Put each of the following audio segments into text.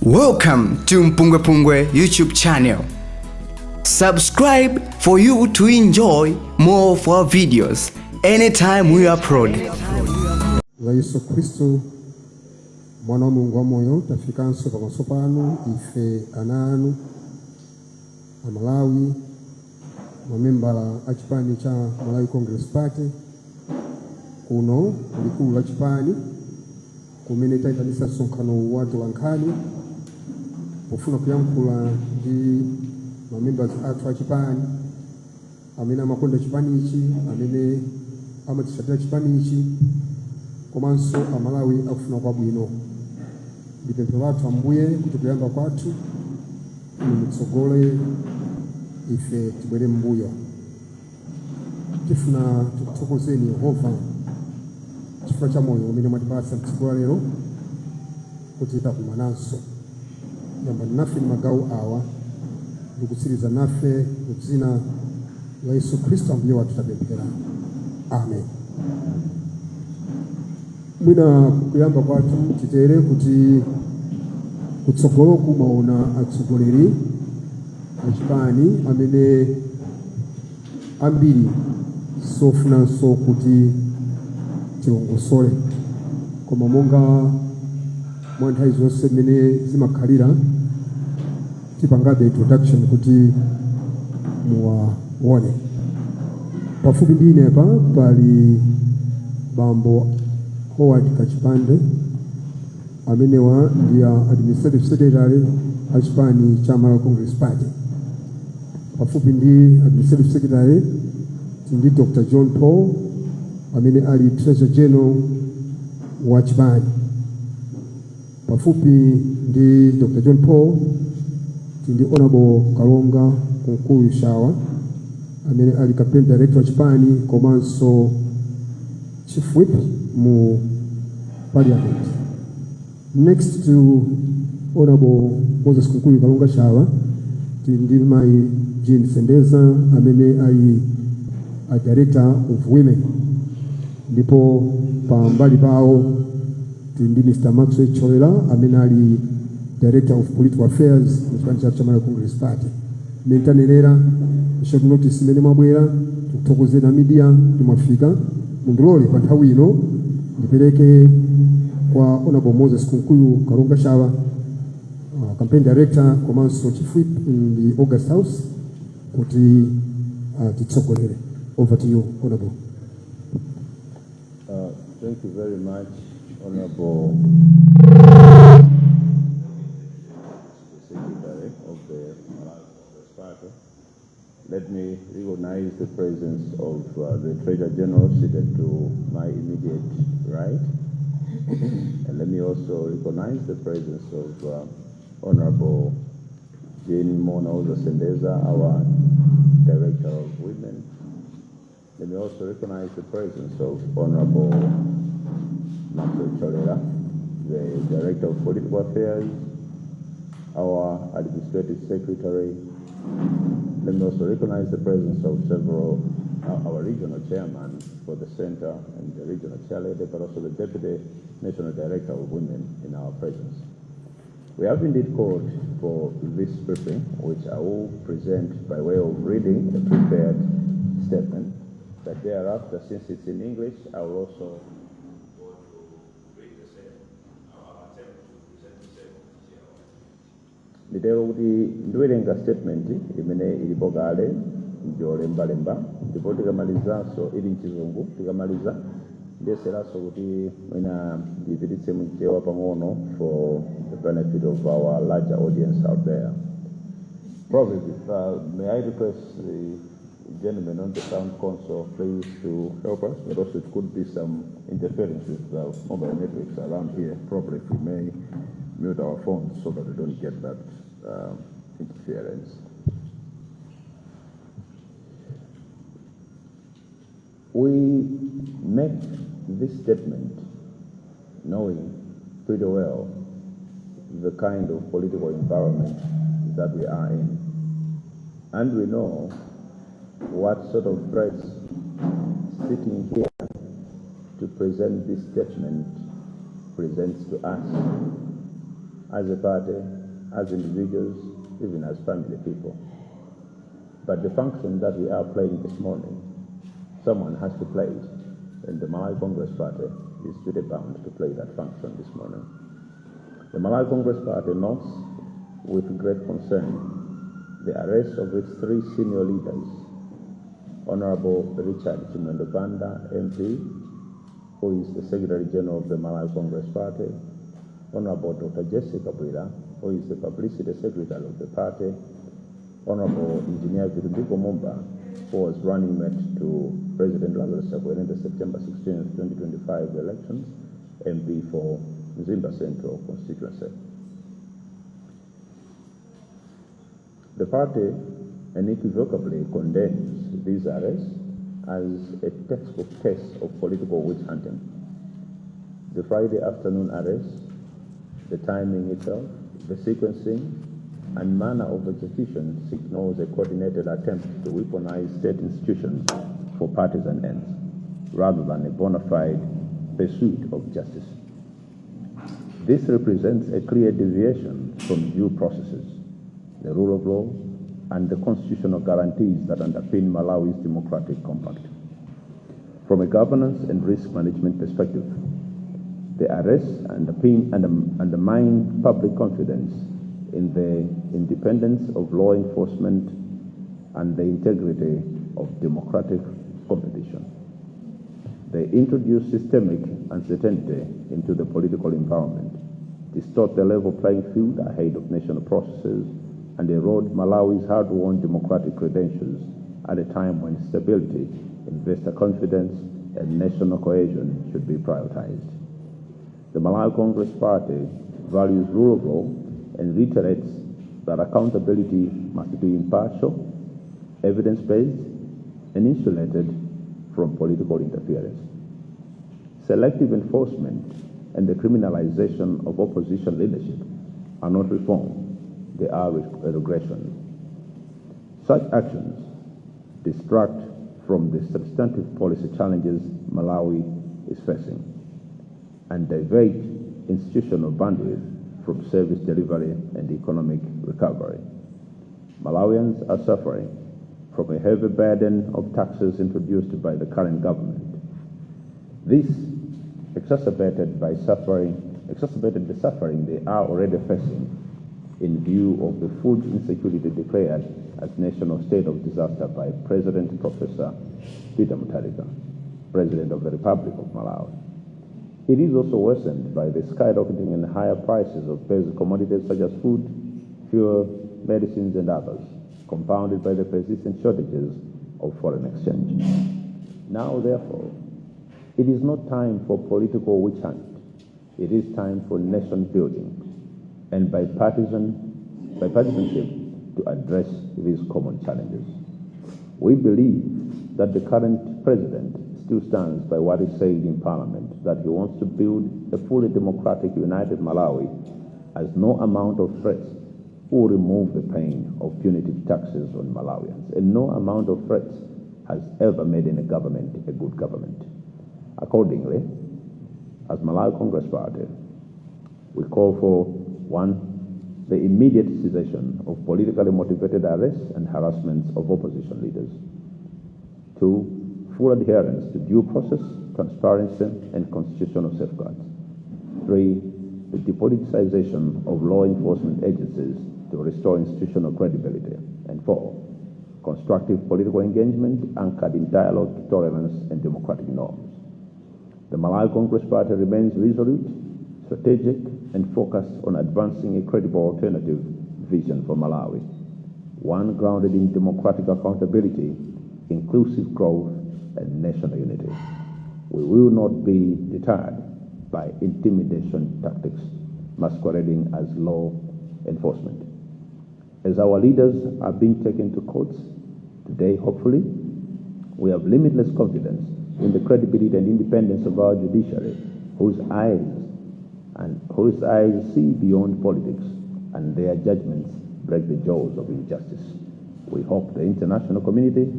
Welcome to MPUNGWE-PUNGWE YouTube channel. Subscribe for you to enjoy more of our videos anytime we upload. Yesu Kristo mwana wa Mungu wa moyo tafikanso pamaso panu ife ananu amalawi mamembala a chipani cha Malawi Congress Party kuno likulu la chipani kumene taitanisa msonkhano watu wankhani pofuna kuyankhula ndi mamembers athu a chipani amene amakonda chipani ichi amene amatisatira chipani ichi komanso amalawi akufuna kwabwino. Ndi pempho lathu Ambuye kuti kuyamba kwathu mutsogole ife tibwere mbuyo. Tifuna tikuthokozeni Yehova chifukwa cha moyo umene mwatipatsa mtsiku lero kuti takumananso. Yamba nafe magawo awa ndikutsiriza nafe m'dzina la Yesu Kristo Ambuye wathu tapemphera. Amen. Mwina kuyamba kwathu titere kuti kutsogolo kumaona atsogoleri achipani amene ambiri sofunanso kuti tilongosole koma monga mwa nthawi zonse mmene zimakhalira tipangabe introduction kuti muwaone. Pafupi ndi inepa pali bambo Howard Kachipande amenewa ndi administrative secretary a chipani cha Malawi Congress Party. Pafupi ndi administrative secretary ndi Dr. John Paul amene ali treasurer general wa chipani. Pafupi ndi Dr. John Paul ndi honorable Kalonga Kunkulu Shawa amene ali campaign director wa chipani komanso chief whip mu parliament. Next to honorable Moses Kunkulu Kalonga Shawa ndi mai Jean Sendeza amene ali a director of women. Ndipo pa mbali pawo ndi Mr. Maxwell Cholela amene ali director of political affairs mu chipani cha Malawi Congress Party. Mentanelera short notice imene mabwera tikuthokozera media timafika mundilole pa nthawi ino ndipereke kwa honorable Moses Kunkulu Kalonga Shawa campaign director komanso chief whip in the August House kuti titsogolere. Over to you, honorable. Thank you very much, honorable Secretary of the Malawi Congress Party. Let me recognize the presence of the Treasurer General seated to my immediate right. And let me also recognize the presence of Honorable Jane Monoza Sendeza, our Director of Women. Let me also recognize the presence of Honorable Maxwell Cholela, the Director of Political Affairs, our Administrative Secretary. Let me also recognize the presence of several, our regional chairman for the center and the regional chairlady, but also the Deputy National Director of Women in our presence. We have indeed called for this briefing, which I will present by way of reading a prepared statement. But thereafter, since it's in English, I will also go to read the same. I'll attempt to present the same. Nditero kuti ndiwerenga statement imene ilipo kale njolembalemba ndipo tikamalizanso ili mchizungu tikamaliza ndiyeseraso kuti mwina ndipititse mchewa pang'ono for the benefit of our larger audience out there. Probably, may I request the gentlemen on the sound console please to help us, but also it could be some interference with mobile networks around here. Probably if we may mute our phones so that we don't get that interference. We make this statement knowing pretty well the kind of political environment that we are in. And we know what sort of threats sitting here to present this statement presents to us. as a party, as individuals, even as family people. But the function that we are playing this morning, someone has to play it, and the Malawi Congress Party is duty bound to play that function this morning. The Malawi Congress Party notes with great concern the arrest of its three senior leaders, Honorable Richard Chimwendo-Banda, MP, who is the Secretary General of the Malawi Congress Party, Honorable Dr. Jessica Bwira, who is the Publicity Secretary of the party, Honorable Engineer Ndipo, who was running mate to President Lazarus Chakwera in the September 16, 2025 elections, MP for Mzimba Central constituency. The party unequivocally condemns these arrests as a textbook case of political witch hunting. The Friday afternoon arrests, the timing itself, the sequencing, and manner of execution signals a coordinated attempt to weaponize state institutions for partisan ends, rather than a bona fide pursuit of justice. This represents a clear deviation from due processes, the rule of law, and the constitutional guarantees that underpin Malawi's democratic compact. From a governance and risk management perspective, the arrests undermine public confidence in the independence of law enforcement and the integrity of democratic competition. They introduce systemic uncertainty into the political environment, distort the level playing field ahead of national processes, and erode Malawi's hard-won democratic credentials at a time when stability, investor confidence, and national cohesion should be prioritized. The Malawi Congress Party values rule of law and reiterates that accountability must be impartial, evidence-based, and insulated from political interference. Selective enforcement and the criminalization of opposition leadership are not reform, they are a regression. Such actions distract from the substantive policy challenges Malawi is facing and divert institutional bandwidth from service delivery and economic recovery. Malawians are suffering from a heavy burden of taxes introduced by the current government. This exacerbated the suffering they are already facing in view of the food insecurity declared as national state of disaster by President Professor Peter Mutharika, President of the Republic of Malawi. It is also worsened by the skyrocketing and higher prices of basic commodities such as food, fuel, medicines, and others, compounded by the persistent shortages of foreign exchange. Now, therefore, it is not time for political witch hunt. It is time for nation building and bipartisanship to address these common challenges. We believe that the current president still stands by what he said in Parliament, that he wants to build a fully democratic, united Malawi, as no amount of threats will remove the pain of punitive taxes on Malawians, and no amount of threats has ever made any government a good government. Accordingly, as Malawi Congress Party, we call for 1, the immediate cessation of politically motivated arrests and harassments of opposition leaders. 2, full adherence to due process, transparency, and constitutional safeguards. 3, the depoliticization of law enforcement agencies to restore institutional credibility. And 4, constructive political engagement anchored in dialogue, tolerance, and democratic norms. The Malawi Congress Party remains resolute, strategic, and focused on advancing a credible alternative vision for Malawi, one grounded in democratic accountability, inclusive growth, and national unity. We will not be deterred by intimidation tactics masquerading as law enforcement. As our leaders are being taken to courts today, hopefully, we have limitless confidence in the credibility and independence of our judiciary, whose eyes see beyond politics, and their judgments break the jaws of injustice. We hope the international community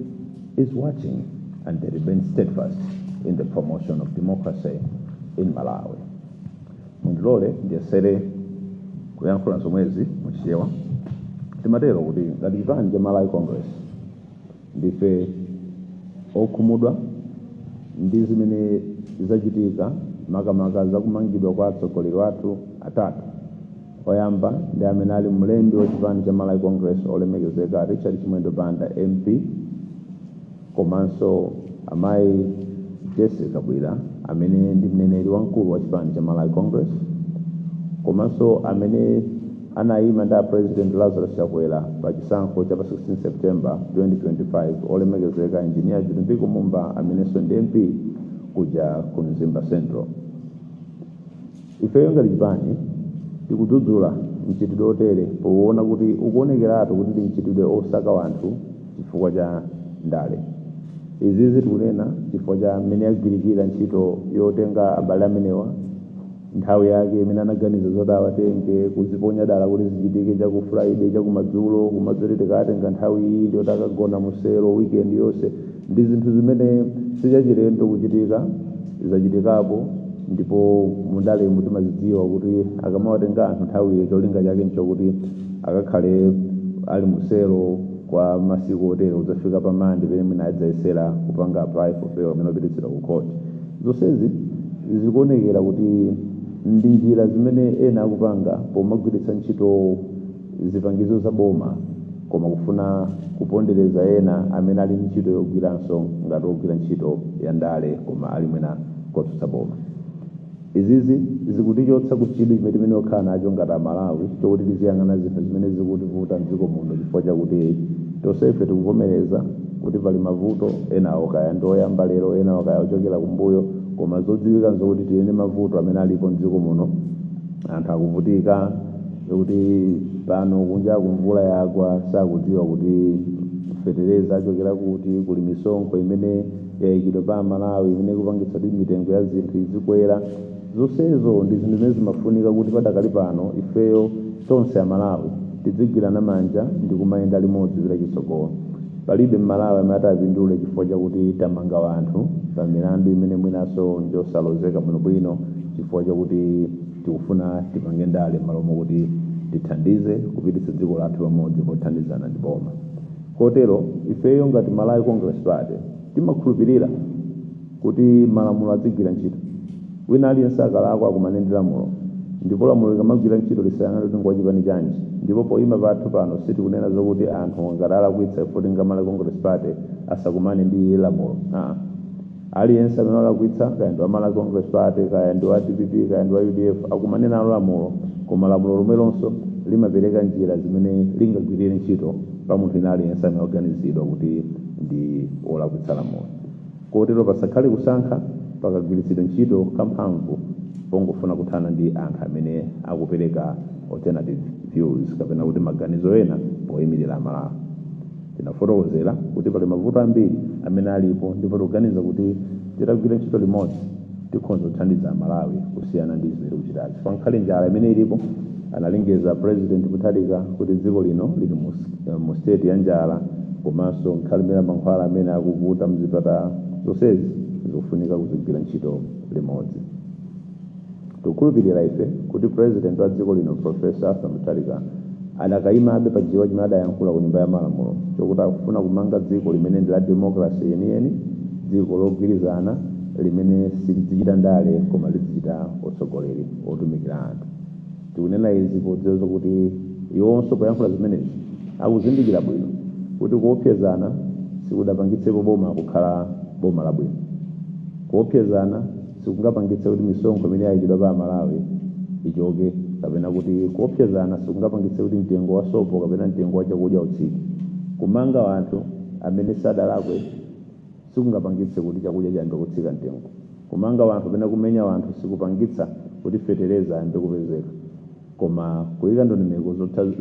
is watching and they remain steadfast in the promotion of democracy in Malawi. Mundilole ndiyesere kuyankhula zomwezi muchichewa timatero kuti ngati chipani cha Malawi Congress ndife okhumudwa ndi zimene zachitika makamaka zakumangidwa kwa atsogoleri athu atatu. Oyamba ndi amene ali mlembi wa chipani cha Malawi Congress olemekezeka Richard Chimwendo Banda MP, komanso amayi Jesse Kabwira amene ndi mneneri wamkulu wa chipani cha Malawi Congress, komanso amene anayima ndi President Lazarus Chakwera pa chisankho cha pa 16 September 2025 olemekezeka Engineer Ndipo Mumba amenenso ndi MP kuja ku Mzimba Central. Ifeyo ngati chipani tikudzudzula mchitidwe otere poona kuti ukuonekeratu kuti ndi mchitidwe osaka wanthu chifukwa cha ndale. Izizi tikunena chifukwa cha mmene agwirikira ntchito yotenga abale amenewa nthawi yake imene anaganiza zoti awatenge kuziponya dala kuti zichitike chaku Friday chakumadzulo kumadzeri tikatenga nthawi iyi ndiyo takagona musero weekend yonse. Ndi zinthu zimene sichachilendo kuchitika zachitikapo, ndipo mundale timazidziwa kuti akamawatenga anthu nthawiyo cholinga chake nchokuti akakhale ali musero kwa masiku otero uzafika pamandi pene mwina adzayesera kupanga apply for bail amene opititsidwa ku court. Zonsezi zikuonekera kuti ndi njira zimene ena akupanga pomagwiritsa ntchito zipangizo za boma koma kufuna kupondereza ena amene ali ntchito yogwiranso ngati ogwira ntchito ya ndale koma ali mwina kotsutsa boma. Izizi zikutichotsa kuchidwi chimene timene okhala nacho ngati Amalawi chokuti tiziyang'ana zinthu zimene zikutivuta mdziko muno chifukwa chakuti tonsefe tikuvomereza kuti pali mavuto enawo kaya ndoyamba lero enawo kaya ochokera kumbuyo, koma zodziwika nzokuti tiyene mavuto amene alipo mdziko muno. Anthu akuvutika kuti pano kunja kumvula yagwa sakudziwa kuti fetereza achokera kuti kuli misonkho imene yayikidwa pa Malawi imene kupangitsa kuti mitengo ya zinthu izikwera. Zonsezo ndi zinthu zimene zimafunika kuti padakali pano ifeyo tonse Amalawi tidzigwirana manja ndi kumayenda limodzi kupita chitsogolo. Palibe Malawi amene apindule chifukwa chakuti tamanga wanthu pa milandu imene mwinaso njosalozeka bwinobwino chifukwa chakuti tikufuna tipange ndale m'malo mokuti tithandize kupititsa dziko lathu pamodzi pothandizana ndi boma. Kotero ifeyo ngati Malawi Congress Party timakhulupirira kuti malamulo adzigwira ntchito. Wina aliyense akalakwa akumane ndi lamulo, ndipo lamulo likamagwira ntchito lisayang'ane kuti ngochipani chanji. Ndipo poyima pathu pano sitikunena zokuti anthu ngati alakwitsa ifoti nga Malawi Congress Party asakumane ndi lamulo. Aliyense amene alakwitsa kaya ndi wa Malawi Congress Party kaya ndi wa DPP kaya ndi wa UDF akumane nalo lamulo, koma lamulo lomwelonso limapereka njira zimene lingagwirire ntchito pa munthu ina aliyense amene oganizidwa kuti ndi olakwitsa lamulo. Kotero pasakhale kusankha pakagwiritsidwa ntchito kamphamvu pongofuna kuthana ndi anthu amene akupereka alternative views kapena kuti maganizo ena poyimirira Amalawi. Tinafotokozera kuti pali mavuto ambiri amene alipo ndipo tikuganiza kuti titagwira ntchito limodzi tikhoza kuthandiza Amalawi kusiyana ndi zimene kuchitazi. Pankhale njala imene ilipo analengeza President Mutharika kuti dziko lino lili mu state ya njala, komanso nkhale imene mankhwala amene akuvuta mzipatala. Zonsezi zikufunika kuzigwira ntchito limodzi. Tikukhulupirira ife kuti President wa dziko lino Professor Mutharika adakayimabe pa chiwa chimene adayankhula ku nyumba ya malamulo chokuti akufuna kumanga dziko limene ndi la democracy yeniyeni, dziko logwirizana limene silidzichita ndale koma lidzichita otsogoleri otumikira anthu. Tikunena izi podziwa kuti iwonso poyankhula zimenezi akuzindikira bwino kuti kuopsezana sikudapangitsepo boma kukhala boma labwino. Kuopsezana sikungapangitse kuti misonkho imene yayikidwa pa Malawi ichoke, kapena kuti kuopsezana sikungapangitse kuti mtengo wa sopo kapena mtengo wa chakudya utsike. Kumanga wanthu amene sadalakwe sikungapangitse kuti chakudya chiyambe kutsika mtengo. Kumanga wanthu kapena kumenya wanthu sikupangitsa kuti fetereza ayambe kupezeka, koma kuyika ndondomeko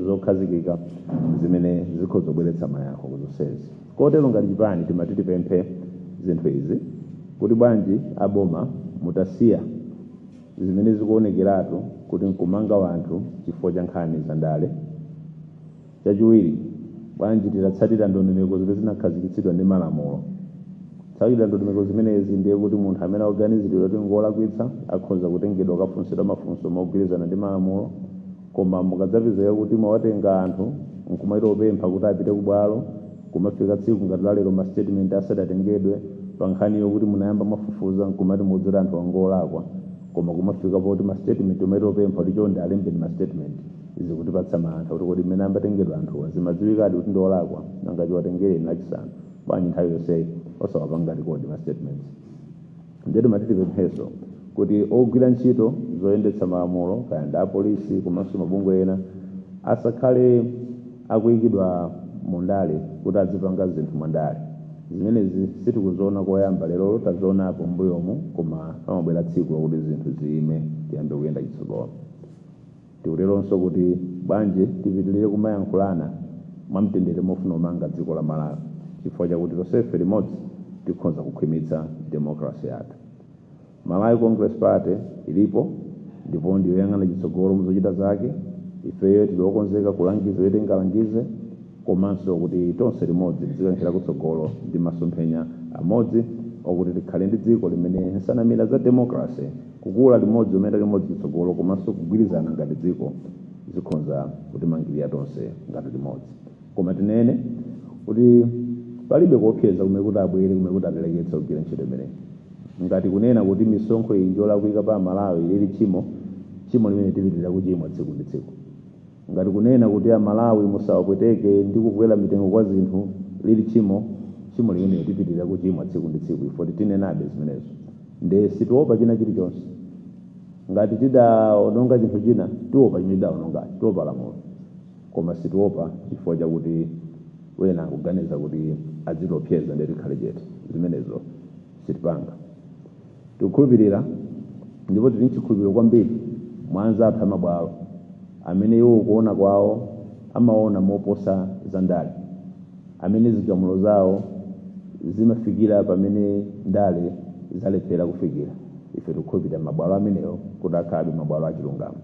zokhazikika zimene zikhoza kubweretsa mayankho kuzonsezi. Kotero ngati chipani timati tipemphe zinthu izi kuti bwanji aboma mutasiya zimene zikuonekeratu kuti nkumanga wanthu chifukwa cha nkhani za ndale. Chachiwiri, bwanji titatsatira ndondomeko zimene zinakhazikitsidwa ndi malamulo. Tsatira ndondomeko zimenezi ndiye kuti munthu amene akuganiziridwa kuti ngolakwitsa akhoza kutengedwa kafunsidwa mafunso mogwirizana ndi malamulo, koma mukadzapezeka kuti mwawatenga anthu nkumaita opempha kuti apite kubwalo, kumafika tsiku ngati lalero ma statement asadatengedwe pa nkhani yokuti munayamba mafufuza nkumati mudzera anthu angolakwa, koma kumafika poti ma statement umaita opempha kuti chonde alembeni ma statement zikutipatsa mantha kuti kodi mmene ambatengedwa anthu zimadziwikadi kuti ndiolakwa nangati watengereni lachisanu bwanji nthawi yonseyi osawapanga rekodi ma statements. Ndeti matitipempheso kuti ogwira ntchito zoyendetsa malamulo kaya ndi apolisi komanso mabungwe ena asakhale akuyikidwa mundale kuti azipanga zinthu mwandale. Zimenezi sitikuziona koyamba lero tazionapo mbuyomu, koma pamabwera tsiku lakuti zinthu ziyime tiyambe kuyenda chitsogolo. Tikuteronso kuti bwanji tipitirire kumayankhulana mwamtendere mofuna umanga dziko la Malawi, chifukwa chakuti tonsefe limodzi tikhoza kukhwimitsa democracy yathu. Malawi Congress Party ilipo ndipo ndiyo yoyang'ana chitsogolo muzochita zake. Ifeyo tikukonzeka kulangiza yote ngalangize, komanso kuti tonse limodzi tizikankhira kutsogolo ndi masomphenya amodzi okuti tikhale ndi dziko limene nsanamira za democracy kukula limodzi umene limodzi chitsogolo, komanso kugwirizana ngati dziko zikhonza kutimangirira tonse ngati limodzi. Koma tinene kuti palibe kuopseza kumene kuti abwere kumene kuti atileketse kugwira ntchito imeneyi. Ngati kunena kuti misonkho iyi njolakwika pa Malawi lili chimo limene tipitirira kuchimwa tsiku ndi tsiku. Ngati kunena kuti Malawi musawapweteke ndi kukwera mitengo kwa zinthu lili chimo limene tipitirira kuchimwa tsiku ndi tsiku, ifo tinenabe zimenezo. Nde situopa china chilichonse. Ngati tidaononga chinthu china tiopa chimene tidaononga, tiopa lamulo, koma situopa chifukwa chakuti wena kuganiza kuti azitiopseza ndi tikhale chete. Zimenezo sitipanga. Tikukhulupirira ndipo tili nchikhulupiriro kwambiri mwa anzathu amabwalo amene iwo kuona kwawo amaona moposa za ndale, amene zigamulo zawo zimafikira pamene ndale zalephera kufikira. Ife tikukhulupirira mabwalo amenewo kuti akhale mabwalo achilungamo.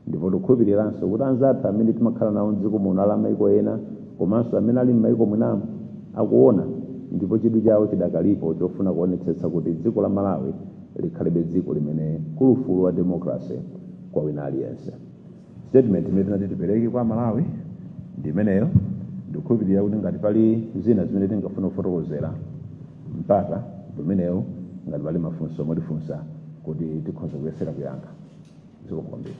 Ndipo tikukhulupiriranso kuti anzathu amene timakhala nawo m'dziko muno ali m'mayiko ena komanso amene ali m'mayiko mwinamu akuona ndipo chidwi chawo chidakalipo chofuna kuonetsetsa kuti dziko la Malawi likhalebe dziko limene kulufulu wa democracy kwa wina aliyense. Statement imene tinati tipereke kwa Malawi ndi imeneyo. Ndikukhulupirira kuti ngati pali zina zimene tingafuna kufotokozera mpata imeneyo, ngati pali mafunso motifunsa kuti tikhoza kuyesera kuyankha. Zikomo kwambiri.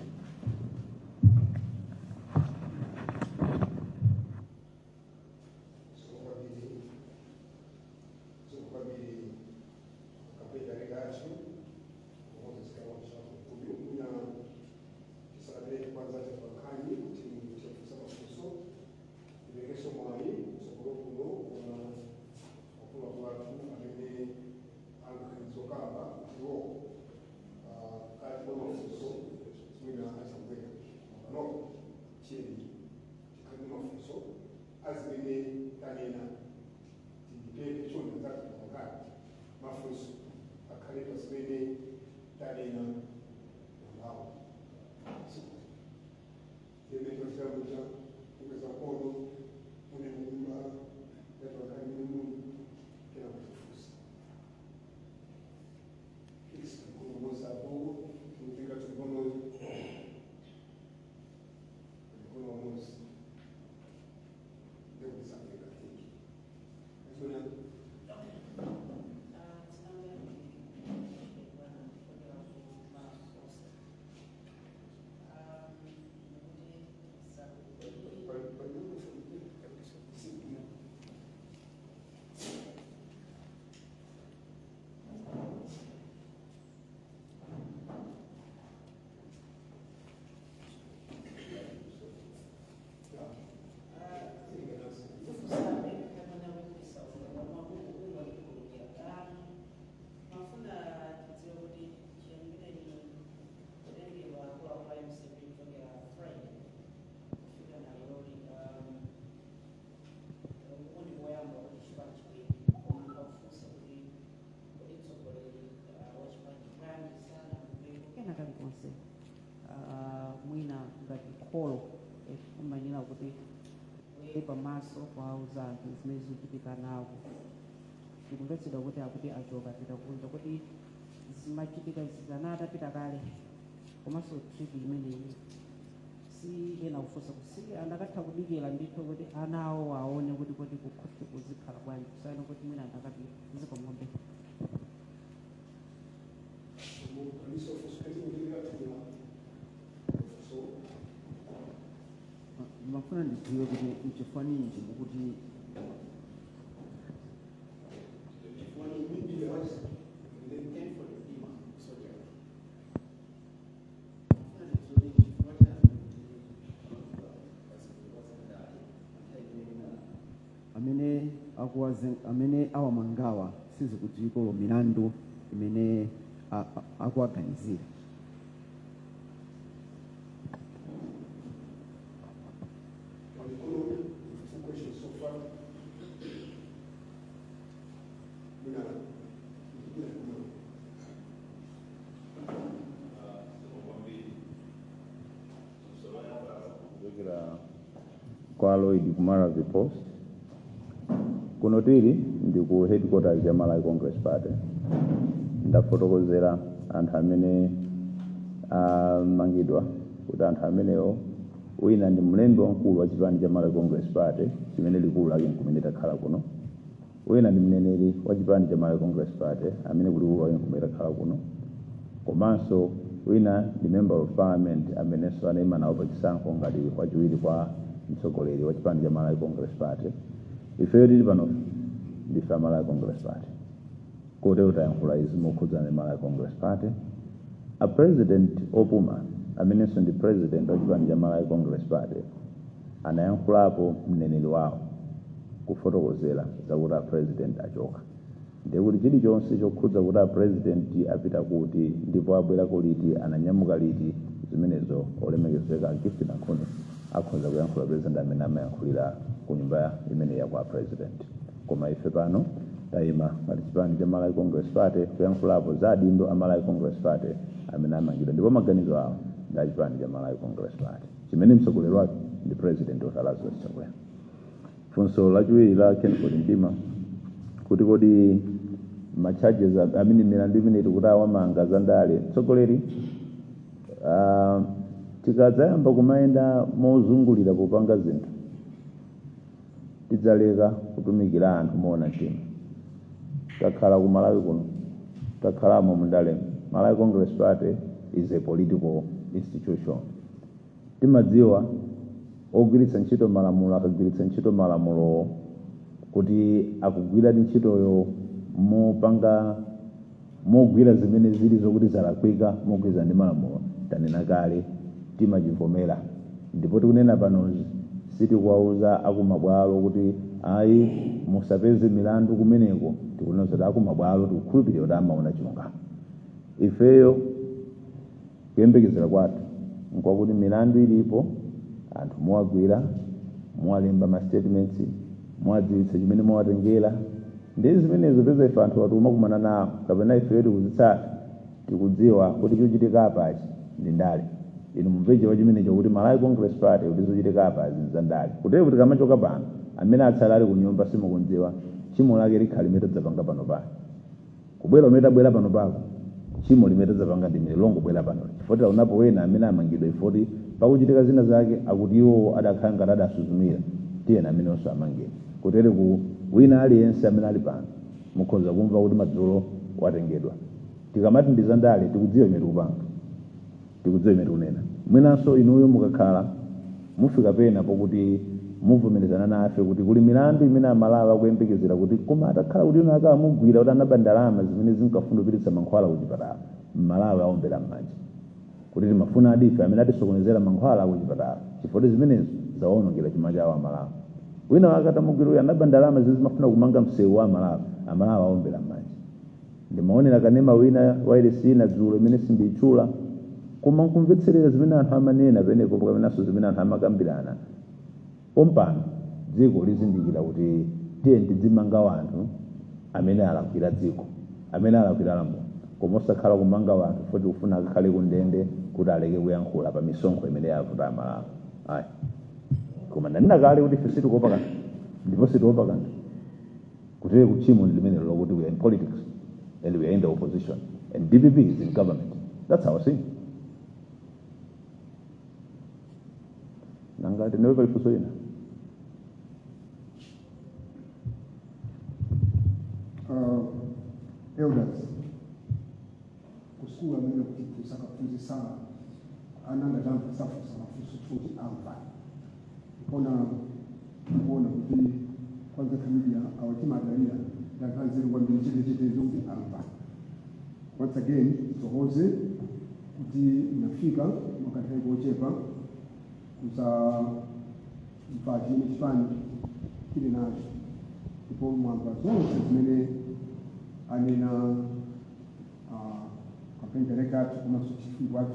mwina ngati kholo kumanena kuti pamaso kwauza anthu zimene zikuchitika nawo. Tikumvetsedwa kuti akuti achoka titakunza kuti zimachitika zizana atapita kale, komanso tsiku limeneyi si ena kufosa kusili andakatha kudikira ndithu kuti ana awo aone kuti kukhosi kuzikhala bwanji kusiyana kuti mwina andakati zikomombe. Mafuna ndidziwe kuti mchifaniji kuti amene awamangawa sizikudziwiko milandu imene akuwaganizira. Kwa Lloyd Kumara the Post. Kunotiri ndi ku headquarters ya Malawi Congress Party. Ndafotokozera anthu amene amangidwa kuti anthu amenewo wina ndi mlembi wamkulu wa chipani cha Malawi Congress Party chimene likulu lake kumene takhala kuno. Wina ndi mneneri wa chipani cha Malawi Congress Party amene kulikulu lake kumene takhala kuno. Komanso wina ndi member of parliament amenenso anayima nawo pa chisankho ngati wachiwiri kwa mtsogoleri wa chipani cha Malawi Congress Party. Ifeyo tili pano ndife Malawi Congress Party. Kotero tayankhula izi mokhudzana ndi Malawi Congress Party. A president opuma amenenso ndi president wa chipani cha Malawi Congress Party anayankhulapo mneneri wawo kufotokozera zakuti a president achoka. Ndekuti chilichonse chokhudza kuti a president apita kuti ndipo abwerako liti ananyamuka liti zimenezo olemekezeka Gift Nakhone akhoza kuyankhula president amene amayankhulira ku nyumba imene ya kwa president. Koma ife pano tayima ngati chipani cha Malawi Congress Party kuyankhulapo za adindo a Malawi Congress Party amene amangidwa ndipo maganizo awo ndi chipani cha Malawi Congress Party chimene mtsogoleri wake ndi president Lazarus Chakwera. Funso lachiwiri la Kenneth Mtima kuti kodi ma charges amene milandu imene tikuti awamanga za ndale mtsogoleri tikadzayamba kumayenda mozungulira popanga zinthu tidzaleka kutumikira anthu moona mtima. Takhala ku Malawi kuno takhalamo mundale. Malawi Congress Party is a political institution. Timadziwa ogwiritsa ntchito malamulo akagwiritsa ntchito malamulo kuti akugwira ntchitoyo mopanga mogwira zimene zili zokuti zalakwika mogwirizana ndi malamulo tanena kale timachivomera. Ndipo tikunena pano sitikuwauza akumabwalo kuti ayi musapeze milandu kumeneko. Tikunena kuti akumabwalo tikukhulupirira kuti amaona chilungamo. Ifeyo kuyembekezera kwathu nkwakuti milandu ilipo anthu muwagwira muwalemba ma statements muwadziwitsa chimene muwatengera ndi zimenezo peza ife anthu watuma kumana nawo kapena ifeyo tikuzitsata tikudziwa kuti chochitika apachi ndi ndale. Inu mumveje wa chimenecho kuti Malawi Congress Party kuti zochitika apachi ndi za ndale. Kutero kuti kamachoka pano amene atsala ali ku nyumba simukundziwa chimo lake likhali metadzapanga pano pano. Kubwera umetabwera pano pako chimo limetadzapanga ndi milongo bwera pano. Chifukwa unapo wena amene amangidwa ifoti pakuchitika zina zake akuti iwo adakhala ngati adasuzumira tiyena amene onso amangidwa. Kutero ku wina aliyense amene ali pano mukhoza kumva kuti madzulo watengedwa. Tikamati ndi za ndale tikudziwa imene tikupanga tikudziwa imene tikunena. Mwinanso inuyo mukakhala mufika pena pokuti muvomerezana nafe kuti kuli milandu imene amalawi akuyembekezera kuti koma atakhala kuti ino akamugwira kuti anaba ndalama zimene zinkafuna kupititsa mankhwala kuchipatala mmalawi awombera m'manja kuti timafuna adife amene atisokonezera mankhwala kuchipatala chifukwa zimenezo zawonongera chuma chawo amalawi. Wina wakatamugwira uyu anaba ndalama zimene zimafuna kumanga msewu wa amalawi awombera m'manja. Ndimaonera kanema wina wairesi na dzulo imene sindiitchula koma nkumvetserera zimene anthu amanena penepo pamenanso zimene anthu amakambirana. Pompano dziko lizindikira kuti tiye tidzimanga wanthu amene alakwira dziko amene alakwira lamulo koma osakhala kumanga wanthu foti kufuna akakhale kundende kuti aleke kuyankhula pa misonkho imene yavuta amalawi. Ayi koma ndanena kale kuti ife sitikuopa kanthu ndipo sitikuopa kanthu kuti kuchimo ndi limene lokuti we are in politics and we are in the opposition and DPP is in government. That's our thing. Nangati newe palifuso ina. Elders, kusukula mene kuti sakafunzi sana ananga jambo safu sana fusufuzi amba kona kuona kuti kwanza familia awatima dalia na kazi kwa mbili chete zombi amba. Once again tohoze kuti inafika wakati kuchepa kuza mpaji ni chipani kile nacho ipo mwamba zote zimene anena campaign director kuma chief watu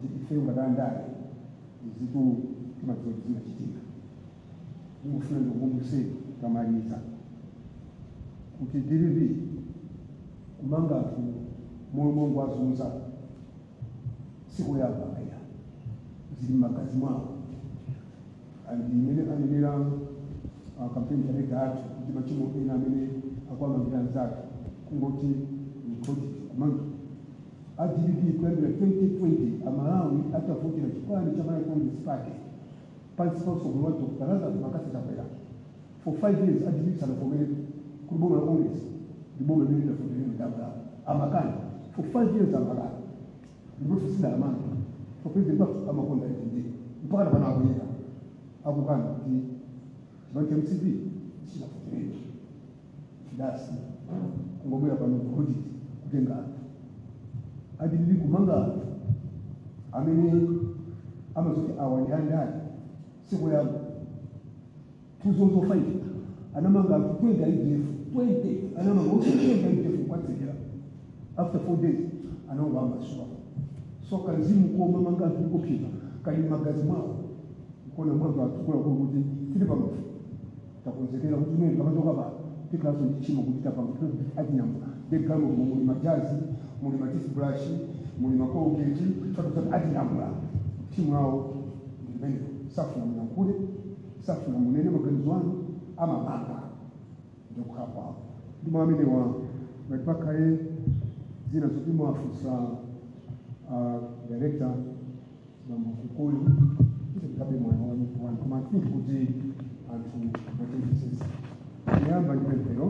kuti ife ngadandai iziku kama zote zinachitika mufuna ngomuse kamaliza kuti dilivi kumanga ku moyo ngwazunza siku yaba aya zili makazi mwao andi mene anenera campaign director kuti machimo ina mene akwama mbiranzake kungoti Kuti Kumangidwa adiliki kwenda 2020 amalawi atafutira chipani cha Malawi Congress Party principal sogolwato baraza makasi chapela for 5 years adiliki sana komele kuboma la Congress liboma mimi tafutira ndabla amakani for 5 years amakani ndipo sina amani for president amakonda ndi mpaka bana abuyeka akukana kuti banke MCB sina futira dasi ngomera pano Kuti kutenga adilili kumanga amene amazote awani andani siku ya 2005 anamanga kwenda IDF 20 anamanga kwenda IDF kwatsela after 4 days anaomba amaswa so kazimu kwa manga kupika kali magazi mwao kona mwanzo atukula kwa kuti tili pamoja takonzekera kuti mimi kama ba kila mtu ndichimo kupita pamoja atinyamuka dekamo muri majazi muri matisi brush muri makogeti tatu atinyamuka timu yao ndibende safu na mnakule safu na munene maganzwano ama baba ndio kwa ndimo amene wa mpaka yeye zina zopimo afisa director na mkukuli kabe mwana wa kama kuti antu batendisisa yamba ndipero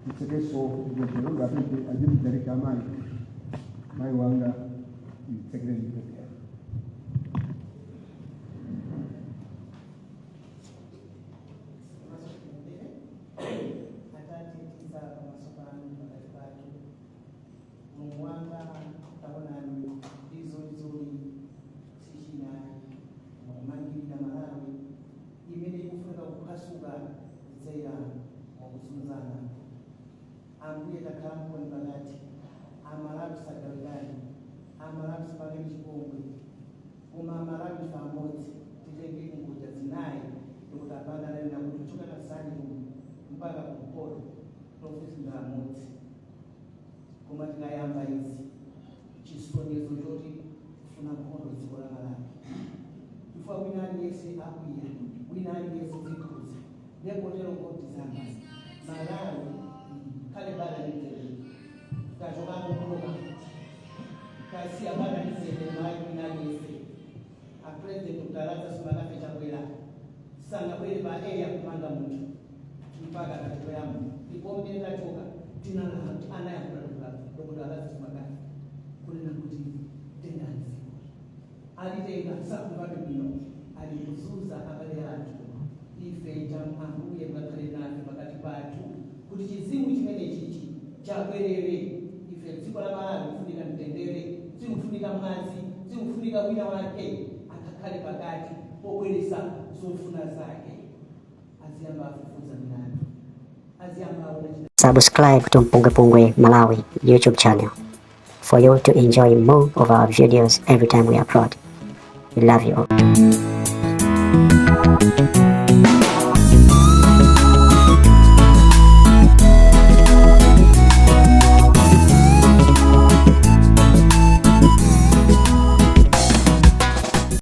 itsekeso ndipero ngapete ajibu director mai wanga itsekere ndipero ambuye takamba nibagati amarabu sagalgani amarabu sipage chikongwe kuma amarabu famoti titenge nguja zinayi tukutapanga na kutuchuka na sani mpaka kupoto profesi ndamoti kuma tinayamba izi chisonyezo choti kufuna mkondo dziko la Malawi ifwa winani yese akwiya winani yese zikuza ndekotero kotizamba Malawi kale bala nitele tachoka kunoka kasi abana nitele mai na yese a president utalaza sumana pecha kwela sana kweli ba ya kumanga mtu mpaka katoyamu ipombe ndachoka tina ana ya kula ndio alaza sumana kuna kuti tena alitenga sabu bado bino alikuzuza habari yatu ife jamhuri ya makarena wakati patu kuti chizimu chimene chichi chakwerere ife dziko la Malawi kufunika mtendere sikufunika mwazi sikufunika wina wake akakhale pakati pobweresa zofuna zake aziyamba afufuza milandu aziyamba aona. Subscribe to MPUNGWE-PUNGWE Malawi YouTube channel for you to enjoy more of our videos every time we upload. We love you all.